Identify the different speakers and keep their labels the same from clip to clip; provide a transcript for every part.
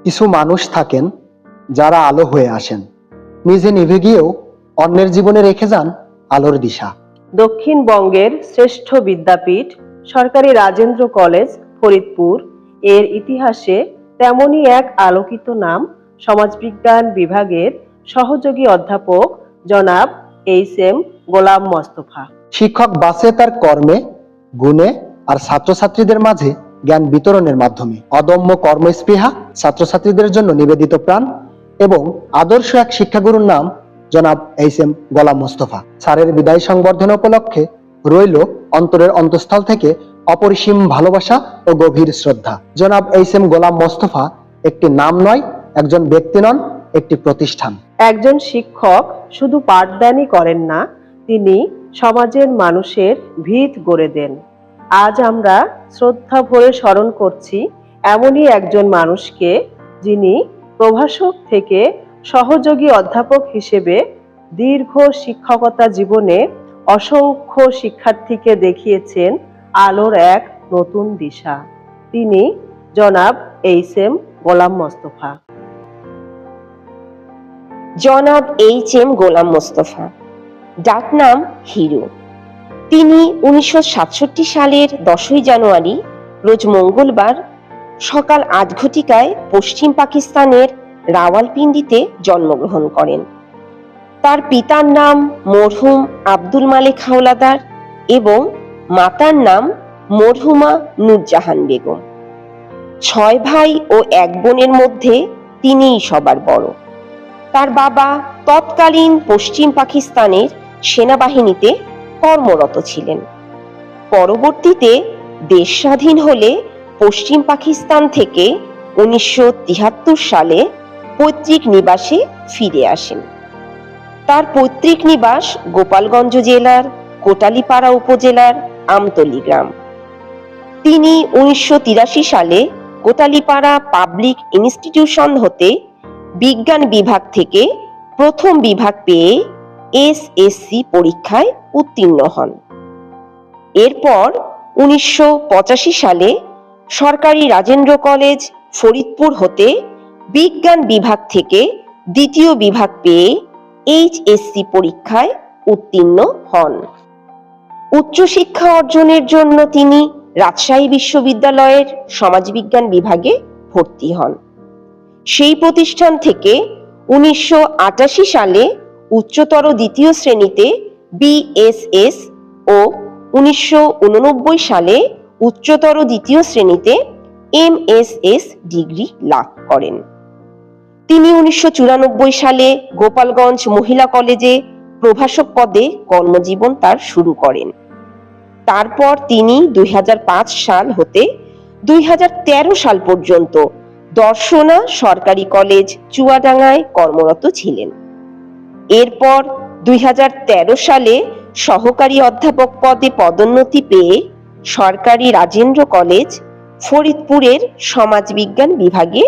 Speaker 1: কিছু মানুষ থাকেন যারা আলো হয়ে আসেন, নিজে নিভে গিয়েও অন্যের জীবনে রেখে যান আলোর দিশা।
Speaker 2: দক্ষিণবঙ্গের শ্রেষ্ঠ বিদ্যাপীঠ সরকারি রাজেন্দ্র কলেজ ফরিদপুর এর ইতিহাসে তেমনই এক আলোকিত নাম সমাজবিজ্ঞান বিভাগের সহযোগী অধ্যাপক জনাব এইচ.এম. গোলাম মোস্তফা।
Speaker 1: শিক্ষক বাঁচে তার কর্মে, গুণে আর ছাত্রছাত্রীদের মাঝে জ্ঞান বিতরণের মাধ্যমে। অদম্য কর্মস্পৃহা, ছাত্রছাত্রীদের জন্য নিবেদিত প্রাণ এবং আদর্শ এক শিক্ষাগুরুর নাম জনাব এইচ.এম. গোলাম মোস্তফা। স্যারের বিদায় সংবর্ধনা উপলক্ষে রইল অন্তরের অন্তঃস্থল থেকে অপরিসীম ভালোবাসা ও গভীর শ্রদ্ধা। জনাব এইচ.এম. গোলাম মোস্তফা একটি নাম নয়, একজন ব্যক্তি নন, একটি প্রতিষ্ঠান।
Speaker 2: একজন শিক্ষক শুধু পাঠদানই করেন না, তিনি সমাজের মানুষের ভিত গড়ে দেন। আজ আমরা শ্রদ্ধা ভরে স্মরণ করছি এমনই একজন মানুষকে, যিনি প্রভাষক থেকে সহযোগী অধ্যাপক হিসেবে দীর্ঘ শিক্ষকতা জীবনে অসংখ্য শিক্ষার্থীকে দেখিয়েছেন আলোর এক নতুন দিশা। তিনি জনাব এইচ.এম. গোলাম মোস্তফা।
Speaker 3: জনাব এইচ.এম. গোলাম মোস্তফা, ডাকনাম হিরো। তিনি 1967 সালের 10ই জানুয়ারি রোজ মঙ্গলবার সকাল 8 ঘটিকায় পশ্চিম পাকিস্তানের রাওয়ালপিন্ডিতে জন্মগ্রহণ করেন। তার পিতার নাম মরহুম আব্দুল মালেক হাওলাদার এবং মাতার নাম মরহুমা নূরজাহান বেগম। 6 ভাই ও 1 বোনের মধ্যে তিনিই সবার বড়। তার বাবা তৎকালীন পশ্চিম পাকিস্তানের সেনাবাহিনীতে কর্মরত ছিলেন। পরবর্তীতে দেশ স্বাধীন হলে পশ্চিম পাকিস্তান থেকে 1973 সালে পৈতৃক নিবাসে ফিরে আসেন। তার পৈতৃক নিবাস গোপালগঞ্জ জেলার কোটালীপাড়া উপজেলার আমতলী গ্রাম। তিনি 1983 সালে কোটালীপাড়া পাবলিক ইনস্টিটিউশন হতে বিজ্ঞান বিভাগ থেকে প্রথম বিভাগ পেয়ে এসএসসি পরীক্ষায় উত্তীর্ণ হন। এরপর 1985 সালে সরকারি রাজেন্দ্র কলেজ ফরিদপুর হতে বিজ্ঞান বিভাগ থেকে দ্বিতীয় বিভাগ পেয়ে এইচএসসি পরীক্ষায় উত্তীর্ণ হন। উচ্চশিক্ষা অর্জনের জন্য তিনি রাজশাহী বিশ্ববিদ্যালয়ের সমাজবিজ্ঞান বিভাগে ভর্তি হন। সেই প্রতিষ্ঠান থেকে 1988 সালে উচ্চতর দ্বিতীয় শ্রেণীতে বিএসএস ও 1989 সালে উচ্চতর দ্বিতীয় শ্রেণীতে এমএসএস ডিগ্রি লাভ করেন। তিনি 1994 সালে গোপালগঞ্জ মহিলা কলেজে প্রভাষক পদে কর্মজীবন তার শুরু করেন। তারপর তিনি 2005 সাল হতে 2013 সাল পর্যন্ত দর্শনা সরকারি কলেজ চুয়াডাঙ্গায় কর্মরত ছিলেন। এরপর 2013 সালে সহকারী অধ্যাপক পদে পদোন্নতি পেয়ে সরকারি রাজেন্দ্র কলেজ ফরিদপুরের সমাজবিজ্ঞান বিভাগে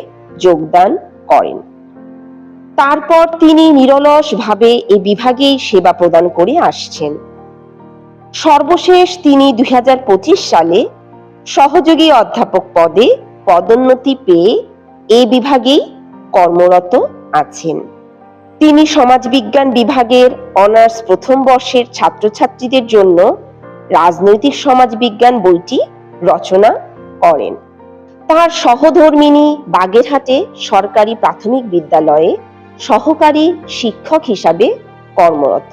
Speaker 3: যোগদান করেন। তারপর তিনি নিরলসভাবে এই বিভাগেই সেবা প্রদান করে আসছেন। সর্বশেষ তিনি 2025 সালে সহযোগী অধ্যাপক পদে পদোন্নতি পেয়ে এই বিভাগেই কর্মরত আছেন। তিনি সমাজবিজ্ঞান বিভাগের অনার্স প্রথম বর্ষের ছাত্রছাত্রীদের জন্য রাজনৈতিক সমাজবিজ্ঞান বইটি রচনা করেন। তার সহধর্মিণী বাগেরহাটে সরকারি প্রাথমিক বিদ্যালয়ে সহকারী শিক্ষক হিসাবে কর্মরত।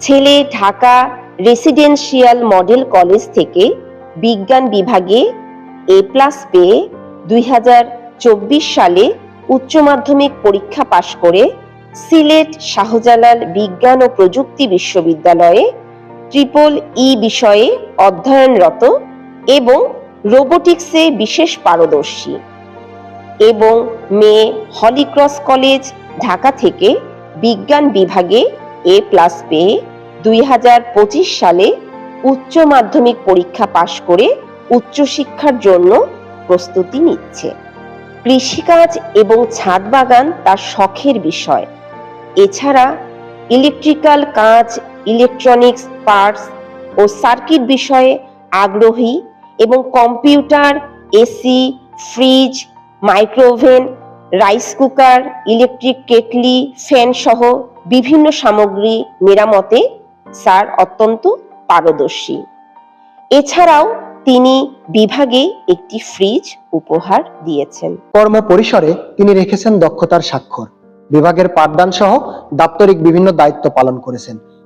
Speaker 3: ছেলে ঢাকা রেসিডেন্সিয়াল মডেল কলেজ থেকে বিজ্ঞান বিভাগে A+ পেয়ে 2024 সালে উচ্চ মাধ্যমিক পরীক্ষা পাশ করে সিলেট শাহজালাল বিজ্ঞান ও প্রযুক্তি বিশ্ববিদ্যালয়ে EEE বিষয়ে অধ্যয়নরত এবং রোবোটিক্সে বিশেষ পারদর্শী, এবং মেয়ে হলিক্রস কলেজ ঢাকা থেকে বিজ্ঞান বিভাগে A+ পেয়ে 2025 সালে উচ্চ মাধ্যমিক পরীক্ষা পাশ করে উচ্চশিক্ষার জন্য প্রস্তুতি নিচ্ছে। কৃষিকাজ এবং ছাদ বাগান তার শখের বিষয়। এছাড়া ইলেকট্রিক্যাল কাজ, ইলেকট্রনিক্স পার্টস ও সার্কিট বিষয়ে আগ্রহী এবং computer, AC, fridge, microwave rice cooker, electric kettle, fan সহ বিভিন্ন সামগ্রী মেরামতে স্যার অত্যন্ত পারদর্শী। এছাড়াও তিনি বিভাগে একটি ফ্রিজ উপহার দিয়েছেন।
Speaker 1: কর্ম পরিসরে তিনি রেখেছেন দক্ষতার স্বাক্ষর। বিভাগের পাঠদান সহ দাপ্তরিক বিভিন্ন দায়িত্ব পালন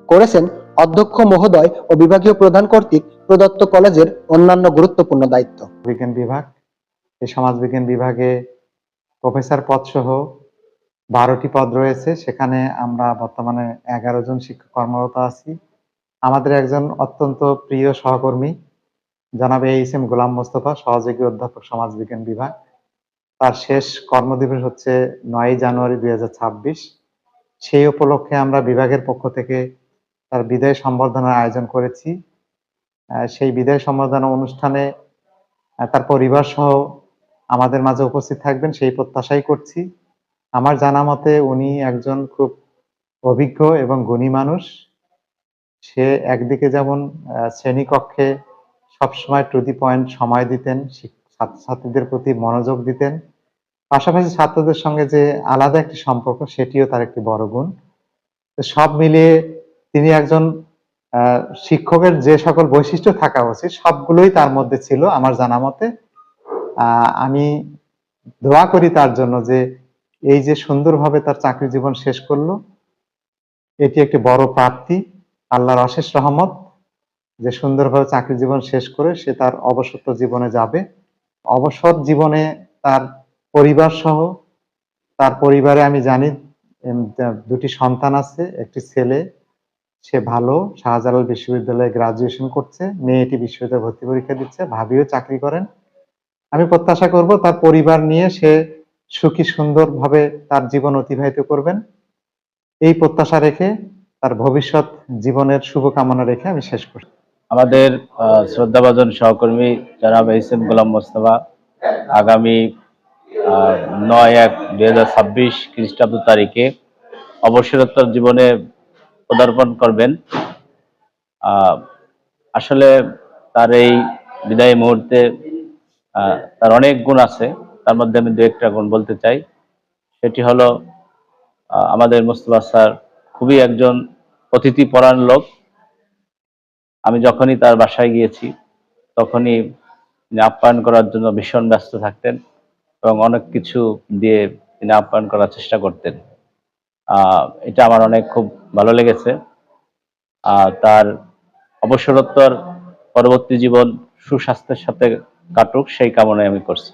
Speaker 1: করেছেন অধ্যক্ষ মহোদয় ও বিভাগীয় প্রধান কর্তৃক প্রদত্ত কলেজের অন্যান্য গুরুত্বপূর্ণ দায়িত্ব।
Speaker 4: বিজ্ঞান বিভাগ, এই সমাজবিজ্ঞান বিভাগে প্রফেসর পদ সহ 12টি পদ রয়েছে। সেখানে আমরা বর্তমানে 11 জন শিক্ষক কর্মরত আছি। আমাদের একজন অত্যন্ত প্রিয় সহকর্মী জনাব এইচ.এম. গোলাম মোস্তফা, সহযোগী অধ্যাপক সমাজবিজ্ঞান বিভাগ। তার শেষ কর্মদিবস হচ্ছে 9 জানুয়ারি 2026। সেই উপলক্ষে আমরা বিভাগের পক্ষ থেকে তার বিদায় সম্বর্ধনার আয়োজন করেছি। সেই বিদায় সম্বর্ধনা অনুষ্ঠানে তার পরিবার সহ আমাদের মাঝে উপস্থিত থাকবেন সেই প্রত্যাশাই করছি। আমার জানা মতে উনি একজন খুব অভিজ্ঞ এবং গুণী মানুষ। সে একদিকে যেমন শ্রেণীকক্ষে সবসময় টু দি পয়েন্ট সময় দিতেন, ছাত্রছাত্রীদের প্রতি মনোযোগ দিতেন, পাশাপাশি ছাত্রদের সঙ্গে যে আলাদা একটি সম্পর্ক, সেটিও তার একটি বড় গুণ। তো সব মিলিয়ে তিনি একজন শিক্ষকের যে সকল বৈশিষ্ট্য থাকা উচিত সবগুলোই তার মধ্যে ছিল আমার জানা মতে। আমি দোয়া করি তার জন্য যে এই যে সুন্দরভাবে তার চাকরি জীবন শেষ করলো, এটি একটি বড় প্রাপ্তি, আল্লাহর অশেষ রহমত যে সুন্দরভাবে চাকরি জীবন শেষ করে সে তার অবসর জীবনে যাবে। অবসর জীবনে তার পরিবার সহ, তার পরিবারে আমি জানি 2টি সন্তান আছে, একটি ছেলে, সে ভালো শাহজালাল বিশ্ববিদ্যালয়ে গ্রাজুয়েশন করছে, মেয়েটি বিশ্ববিদ্যালয়ে ভর্তি পরীক্ষা দিচ্ছে, ভাবিও চাকরি করেন। আমি প্রত্যাশা করব তার পরিবার নিয়ে সে সুখী সুন্দরভাবে তার জীবন অতিবাহিত করবেন। এই প্রত্যাশা রেখে তার ভবিষ্যৎ জীবনের শুভকামনা রেখে আমি শেষ করছি।
Speaker 5: আমাদের শ্রদ্ধাভাজন সহকর্মী জনাব এইচ.এম. গোলাম মোস্তফা আগামী 9/1/2026 খ্রিস্টাব্দ তারিখে অবসরোত্তর জীবনে পদার্পণ করবেন। আসলে তার এই বিদায়ী মুহূর্তে তার অনেক গুণ আছে, তার মধ্যে আমি 2-1টা গুণ বলতে চাই। সেটি হলো আমাদের মোস্তফা স্যার খুবই একজন অতিথিপরায়ণ লোক। আমি যখনই তার বাসায় গিয়েছি তখনই তিনি আপ্যায়ন করার জন্য ভীষণ ব্যস্ত থাকতেন এবং অনেক কিছু দিয়ে তিনি আপ্যায়ন করার চেষ্টা করতেন। এটা আমার অনেক খুব ভালো লেগেছে। তার অবসরোত্তর পরবর্তী জীবন সুস্বাস্থ্যের সাথে কাটুক, সেই কামনায় আমি করছি।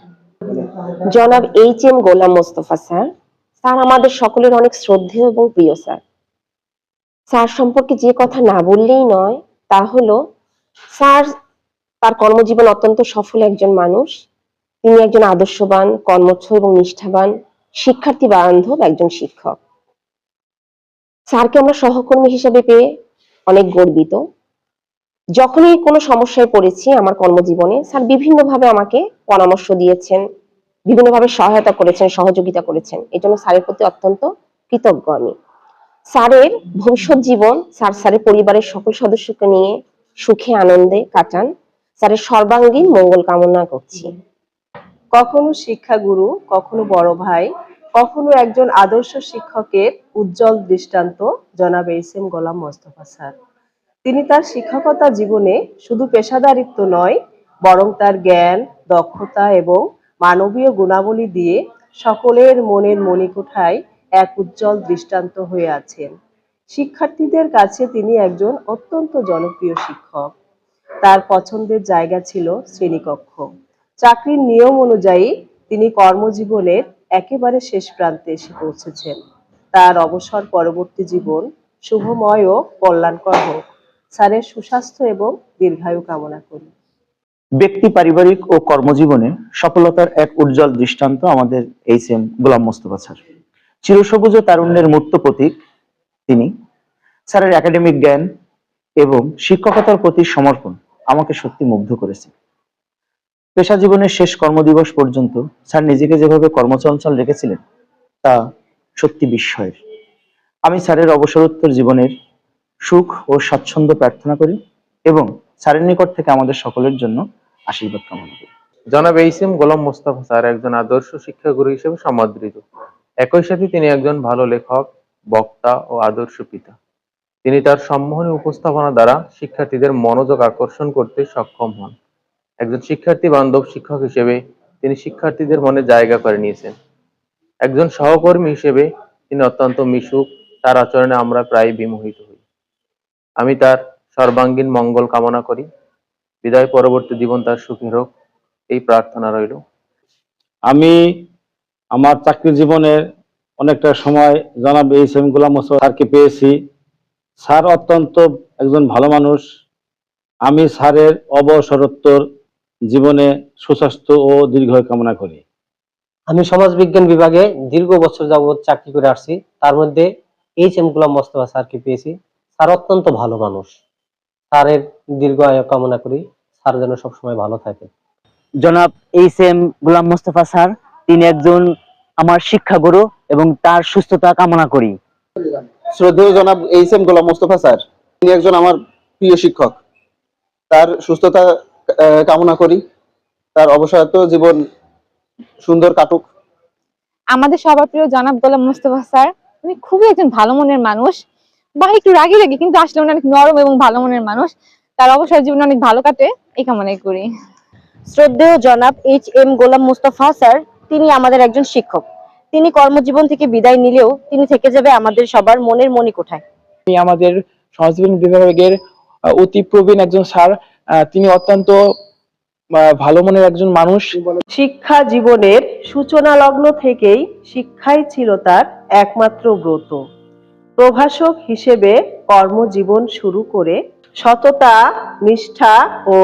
Speaker 3: জনাব HM. Golam Mostafa sir, sir আমাদের সকলের অনেক শ্রদ্ধেয় এবং প্রিয় স্যার। স্যার সম্পর্কে যে কথা না বললেই নয় তা হলো স্যার তার কর্মজীবন অত্যন্ত সফল একজন মানুষ। তিনি একজন আদর্শবান, কর্মঠ এবং নিষ্ঠাবান শিক্ষার্থী বান্ধব একজন শিক্ষক। স্যারকে আমরা সহকর্মী হিসেবে পেয়ে অনেক গর্বিত। যখনই কোনো সমস্যায় পড়েছি আমার কর্মজীবনে, স্যার বিভিন্নভাবে আমাকে পরামর্শ দিয়েছেন, বিভিন্নভাবে সহায়তা করেছেন, সহযোগিতা করেছেন। এই জন্য স্যারের প্রতি অত্যন্ত কৃতজ্ঞ আমি। স্যারের ভবিষ্যৎ জীবন স্যারের পরিবারের সকল সদস্যকে নিয়ে সুখে আনন্দে কাটান। স্যারের সর্বাঙ্গীন মঙ্গল কামনা করছি।
Speaker 2: কখনো শিক্ষাগুরু, কখনো বড় ভাই, কখনো একজন আদর্শ শিক্ষকের উজ্জ্বল দৃষ্টান্ত জনাব এইচ.এম. গোলাম মোস্তফা স্যার। তিনি তার শিক্ষকতা জীবনে শুধু পেশাদারিত্ব নয়, বরং তার জ্ঞান, দক্ষতা এবং মানবীয় গুণাবলী দিয়ে সকলের মনের মণিকোঠায় এক উজ্জ্বল দৃষ্টান্ত হয়ে আছেন। শিক্ষার্থীদের কাছে তিনি একজন অত্যন্ত জনপ্রিয় শিক্ষক। তার পছন্দের জায়গা ছিল শ্রেণীকক্ষ। চাকরির নিয়ম অনুযায়ী তিনি কর্মজীবনের একেবারে শেষ প্রান্তে এসে পৌঁছেছেন। তার অবসর পরবর্তী জীবন শুভময় ও কল্যাণকর হোক। স্যারের সুস্বাস্থ্য এবং দীর্ঘায়ু কামনা করি।
Speaker 6: ব্যক্তি, পারিবারিক ও কর্মজীবনে সফলতার এক উজ্জ্বল দৃষ্টান্ত আমাদের এইচ.এম. গোলাম মোস্তফা স্যার। চিরসবুজ তারুণ্যের মূর্ত প্রতীক তিনি। স্যারের একাডেমিক জ্ঞান এবং শিক্ষকতার প্রতি সমর্পণ আমাকে সত্যি মুগ্ধ করেছে। পেশা জীবনের শেষ কর্মদিবস পর্যন্ত স্যার নিজেকে যেভাবে কর্মচঞ্চল রেখেছিলেন তা সত্যি বিস্ময়ের। আমি স্যারের অবসরোত্তর জীবনের সুখ ও স্বাচ্ছন্দ্য প্রার্থনা করি এবং স্যারের নিকট থেকে আমাদের সকলের জন্য আশীর্বাদ কামনা করি।
Speaker 7: জনাব এইচ.এম. গোলাম মোস্তফা স্যার একজন আদর্শ শিক্ষাগুরু হিসেবে সমাদৃত। একই সাথে তিনি একজন ভালো লেখক, বক্তা ও আদর্শ পিতা। তিনি তার সম্মোহনী উপস্থাপনা দ্বারা শিক্ষার্থীদের মনোযোগ আকর্ষণ করতে সক্ষম হন। একজন শিক্ষার্থী বান্ধব শিক্ষক হিসেবে তিনি শিক্ষার্থীদের মনে জায়গা করে নিয়েছেন। একজন সহকর্মী হিসেবে তিনি অত্যন্ত মিশুক, তার আচরণে আমরা প্রায় বিমোহিত হই। আমি তার সর্বাঙ্গীন মঙ্গল কামনা করি। বিদায় পরবর্তী জীবন তার সুখী হোক, এই প্রার্থনা রইল।
Speaker 8: আমি আমার চাকরি জীবনের অনেকটা সময় জনাব এইচ.এম. গোলাম মোস্তফা স্যারকে পেয়েছি। স্যার অত্যন্ত একজন ভালো মানুষ। আমি স্যারের অবসরোত্তর জীবনে সুস্বাস্থ্য ও দীর্ঘায়ু কামনা করি।
Speaker 9: আমি সমাজবিজ্ঞান বিভাগে দীর্ঘ বছর যাবৎ চাকরি করে আসছি, তার মধ্যে এইচ.এম. গোলাম মোস্তফা স্যারকে পেয়েছি। স্যার অত্যন্ত ভালো মানুষ। স্যারের দীর্ঘ আয়ু কামনা করি, স্যার যেন সবসময় ভালো থাকে।
Speaker 10: জনাব এইচ.এম. গোলাম মোস্তফা স্যার, তিনি একজন আমার শিক্ষাগুরু এবং তার সুস্থতা কামনা করি।
Speaker 11: শ্রদ্ধেয় জনাব এইচ.এম. গোলাম মোস্তফা স্যার, তিনি একজন আমার প্রিয় শিক্ষক। তার সুস্থতা কামনা করি, তার অবসরত জীবন সুন্দর কাটুক।
Speaker 12: আমাদের সবার প্রিয় জনাব গোলাম মোস্তফা স্যার, উনি খুবই একজন ভালো মনের মানুষ, বা একটু রাগি রাগি, কিন্তু আসলে উনি অনেক নরম এবং ভালো মনের মানুষ। তার অবসর জীবন অনেক ভালো কাটে, এই কামনাই করি।
Speaker 3: শ্রদ্ধেয় জনাব এইচ.এম. গোলাম মোস্তফা স্যার, তিনি আমাদের একজন শিক্ষক। তিনি কর্মজীবন থেকে বিদায় নিলেও তিনি থেকে যাবে আমাদের সবার মনের মণিকোঠায়।
Speaker 13: তিনি আমাদের সমাজবিজ্ঞান বিভাগের অতি প্রবীণ একজন স্যার। তিনি অত্যন্ত ভালো মনের একজন মানুষ।
Speaker 2: শিক্ষা জীবনের সূচনা লগ্ন থেকেই শিক্ষাই ছিল তার একমাত্র ব্রত। প্রভাষক হিসেবে কর্মজীবন শুরু করে সততা, নিষ্ঠা ও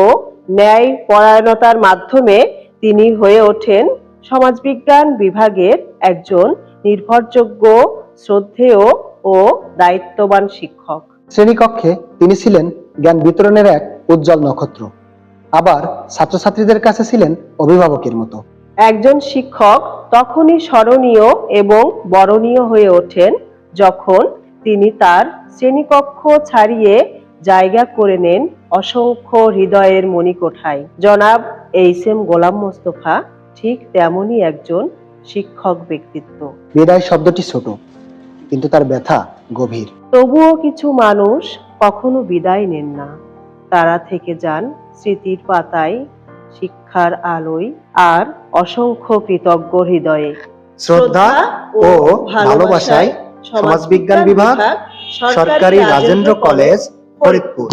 Speaker 2: ন্যায় পরায়ণতার মাধ্যমে তিনি হয়ে ওঠেন সমাজবিজ্ঞান বিভাগের একজন নির্ভরযোগ্য, শ্রদ্ধেয় ও দায়িত্ববান শিক্ষক।
Speaker 1: শ্রেণীকক্ষে তিনি ছিলেন জ্ঞান বিতরণের এক উজ্জ্বল নক্ষত্র, আবার ছাত্রছাত্রীদের কাছে ছিলেন অভিভাবকের মতো।
Speaker 2: একজন শিক্ষক তখনই স্মরণীয় এবং বরণীয় হয়ে ওঠেন যখন তিনি তার শ্রেণীকক্ষ ছাড়িয়ে জায়গা করে নেন অসংখ্য হৃদয়ের মণিকোঠায়। জনাব এইচ.এম. গোলাম মোস্তফা ঠিক তেমনই একজন শিক্ষক ব্যক্তিত্ব।
Speaker 1: বিদায় শব্দটি ছোট, কিন্তু তার ব্যথা গভীর।
Speaker 2: তবুও কিছু মানুষ কখনো বিদায় নেন না, তারা থেকে যান স্মৃতির পাতায়, শিক্ষার আলোয় আর অসংখ্য কৃতজ্ঞ হৃদয়ে।
Speaker 1: শ্রদ্ধা ও ভালোবাসায় সমাজবিজ্ঞান বিভাগ, সরকারি রাজেন্দ্র কলেজ, ফরিদপুর।